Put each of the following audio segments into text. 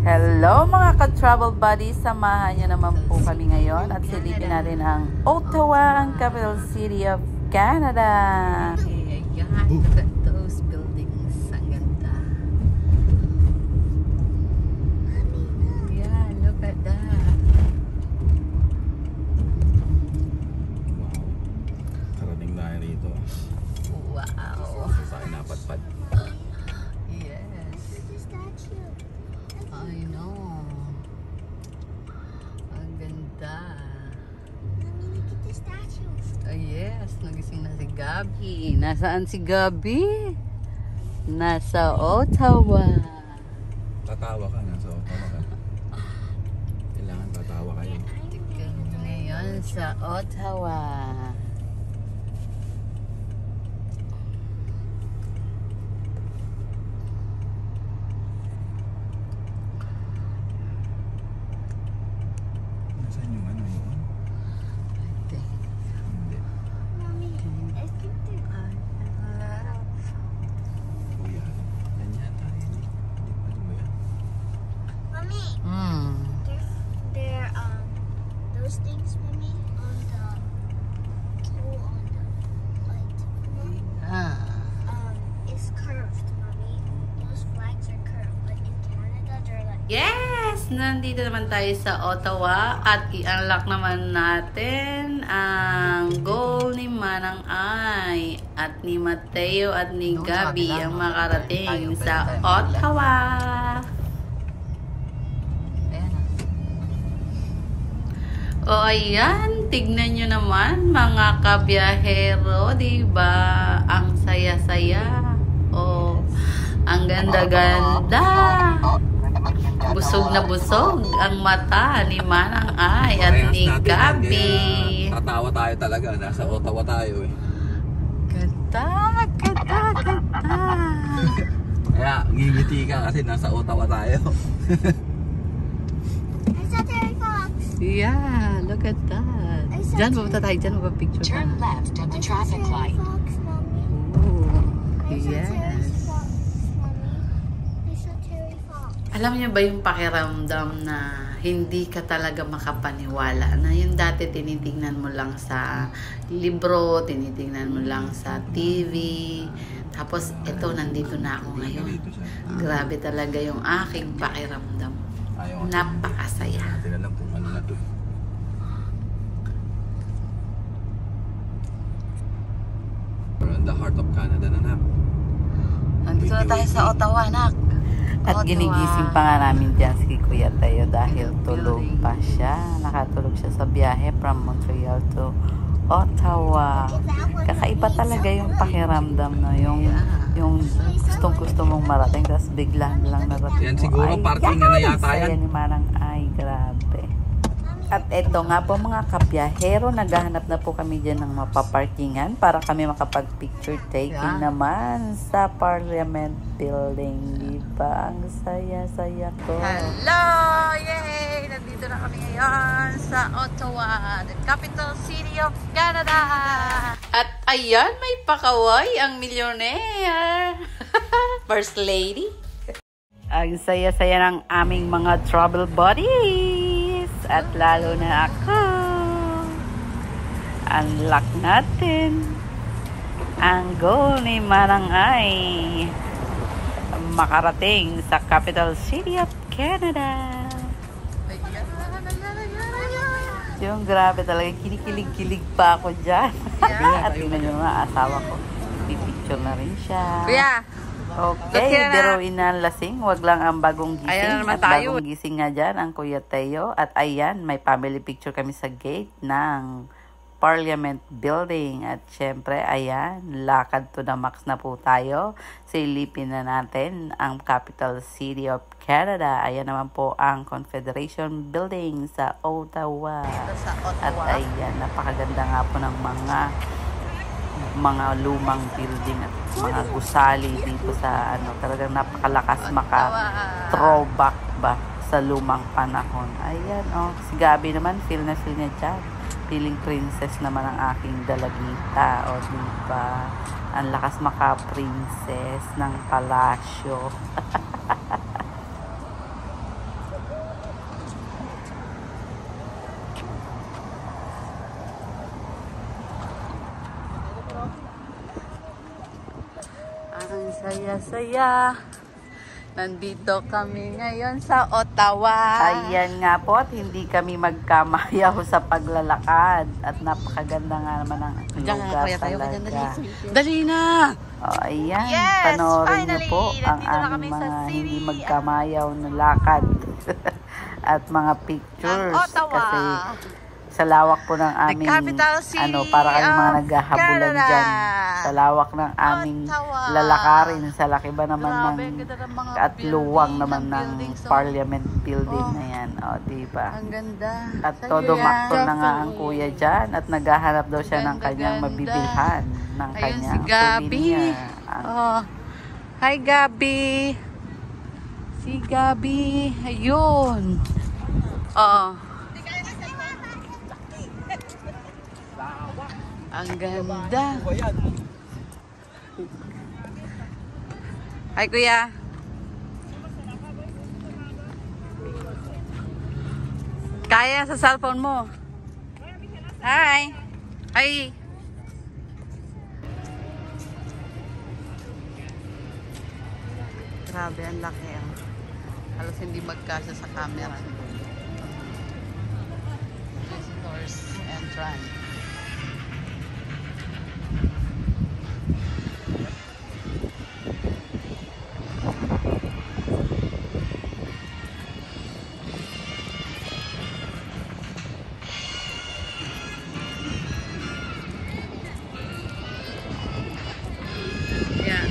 Hello mga ka-travel buddies, samahan niyo naman po kami ngayon at silipin natin ang Ottawa, ang capital city of Canada. Ayan, look at those buildings. Ang ganda. Yeah, look at that. Wow. Karating na rito. Wow. Sa akin napatpad. Yes. I know. Ang ganda. Yes, nagising na si Gabi. Nasaan si Gabi? Nasa Ottawa. Tatawa ka, nasa Ottawa ka. Kailangan tatawa kayo. Tignan mo ngayon sa Ottawa. Nasaan yung ano yun? I think. Hindi. Kuya. Yan yata yun. Ano ba yan? Mommy, Hmm. they're those things, mommy, on the pole on the light. Ah. Is curved, mommy. Those flags are curved, but in Canada they're like. Yes! Nandito naman tayo sa Ottawa at i-unlock naman natin ang goal ni Manang Ay at ni Mateo at ni Gabi ang makarating sa Ottawa. Ayan na. O ayan, tignan nyo naman mga kabiyahero, diba? Ang saya-saya. O, ang ganda-ganda. Busog na busog ang mata ni Manang Ay at Parehas ni natin yan, Gabi. kaya tatawa tayo talaga. Nasa Ottawa tayo eh. Ganda, ganda, ganda. Kaya ngingiti ka kasi nasa Ottawa tayo. I saw Terry Fox. Yeah, look at that. Diyan, pupunta tayo. Diyan, magpapicture ka. Turn left at the traffic light. Fox, mommy. Ooh, I saw Terry yes. Fox, mommy. I saw Terry Fox. Alam niyo ba yung pakiramdam na hindi ka talaga makapaniwala na yung dati tinitingnan mo lang sa libro, tinitingnan mo lang sa TV, tapos ito nandito na ako ngayon. Grabe talaga yung aking pakiramdam. Ayaw. Napakasaya. Natin alam kung ano na to. We're in the heart of Canada na. Nandito na tayo sa Ottawa, anak. At Ottawa. ginigising pa nga namin dyan si Kuya Tayo dahil tulog pa siya. Nakatulog siya sa biyahe from Montreal to Ottawa. Kakaiba talaga yung pakiramdam na yung gustong-gusto mong marating tapos bigla lang narating Yan mo. siguro Ay, parking na yata saya yan. ni Manang Ay, grabe. At eto nga po mga kabiyahero, naghahanap na po kami dyan ng mapaparkingan para kami makapag-picture taking naman sa Parliament Building. Diba? Ang saya-saya ko. Hello! Yay! Nandito na kami ngayon sa Ottawa, the capital city of Canada. At ayan, may pakaway ang millionaire. First lady. Ang saya-saya ng aming mga travel buddies. At lalo na ako. Unlock natin ang goal ni Manang Ay makarating sa capital city of Canada. Yung grabe talaga, kinikilig-kilig pa ako dyan. At tingnan nyo nga, asawa ko. Pipicture na rin siya. Kuya! Okay, Okay na. biruin na lasing. Wag lang ang bagong gising. Ayan na naman at tayo. bagong gising nga dyan, ang Kuya Teo. At ayan, may family picture kami sa gate ng Parliament Building. At syempre, ayan, lakad to the max na po tayo. Silipin na natin ang capital city of Canada. Ayan naman po ang Confederation Building sa Ottawa. Sa At Ottawa. ayan, napakaganda nga po ng mga lumang building at mga gusali dito sa ano, talagang napakalakas maka-throwback ba sa lumang panahon. Ayan, oh, si Gabi naman, feel na feel niya dyan. Feeling princess naman ang aking dalagita. O, diba? Ang lakas maka-princess ng palasyo. Saya-saya. Nandito kami ngayon sa Ottawa. Ayan nga po at hindi kami magkamayaw sa paglalakad. At napakaganda nga naman ang lugar talaga. Dali na! Oh, ayan, Yes, panoorin niyo finally! po ang Nandito na aming kami sa mga city. hindi magkamayaw na lakad. At mga pictures. Ang Ottawa. Kasi sa lawak po ng aming, capital city para kami mga of naghahabulan Canada. dyan. Sa lawak ng aming Ottawa. lalakarin. Sa laki ba naman Grabe, ng ang ganda ng mga at luwang building, naman ng ng buildings, oh. Parliament building Oh. na yan. O, diba? Ang ganda. At Sa'yo todo yan. makto na nga ang kuya dyan at naghahanap daw siya ng Ganda, kanyang ganda. mabibilhan ng Ayun kanyang si Gabi. souvenir. Ang Oh. Hi, Gabi. Si Gabi. Ayun. Oh. Ang ganda. Hi, kuya. Kaya sa cellphone mo. Hi. Hi. Grabe, ang laki. Oh. Halos hindi magkasya sa camera. Visitors entrance. Yeah.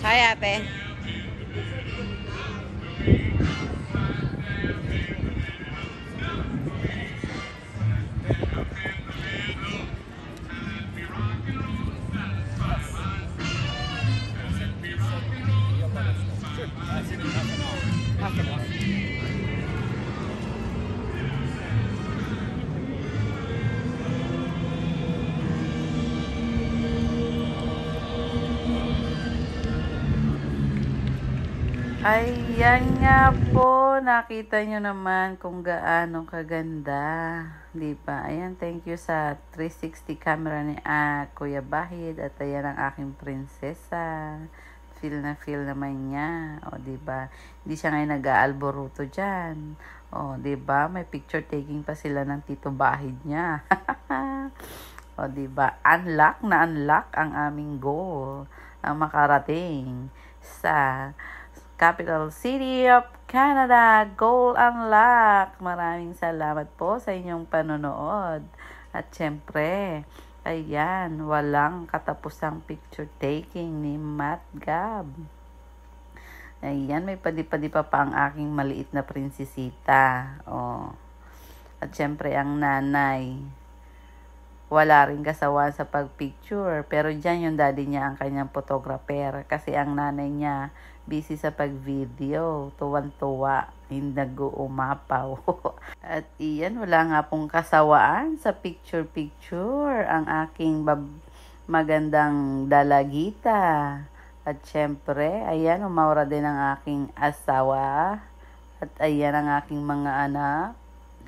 Hi, ate. Ayan nga po, nakita nyo naman kung gaano kaganda. Di ba? Ayan, thank you sa 360 camera ni Kuya Bahid. At ayan ang aking prinsesa. Feel na feel naman niya. O, di ba? Hindi siya ngayon nag-aalboruto dyan. O, di ba? May picture taking pa sila ng Tito Bahid niya. O, di ba? Unlock na unlock ang aming goal. Ang makarating sa Capital City of Canada, goal unlock. Maraming salamat po sa inyong panonood. At syempre, ayan, walang katapusang picture taking ni Matt Gab. Ayan, may padi-padi pa ang aking maliit na prinsesita. Oh. At syempre, ang nanay, wala rin kasawa sa pagpicture. Pero dyan yung daddy niya ang kanyang photographer. Kasi ang nanay niya, busy sa pag-video. Tuwan-tuwa. Hindi nag-uumapaw. At iyan, wala nga pong kasawaan sa picture-picture. Ang aking magandang dalagita. At syempre, ayan, umaura din ang aking asawa. At ayan ang aking mga anak.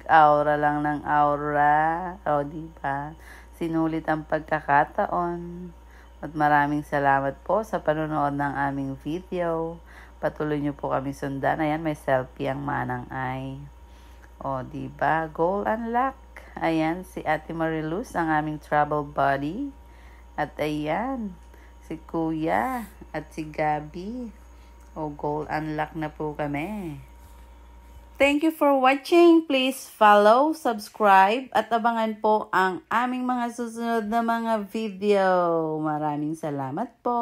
Aura lang ng aura. O, diba? Sinulit ang pagkakataon. At maraming salamat po sa panonood ng aming video. Patuloy nyo po kami sundan. Ayan, may selfie ang manang ay. O, diba? Goal unlock. Ayan, si Ate Mariluz, ang aming travel buddy. At ayan, si Kuya at si Gabi. O, goal unlock na po kami. Thank you for watching. Please follow, subscribe, at abangan po ang aming mga susunod na mga video. Maraming salamat po.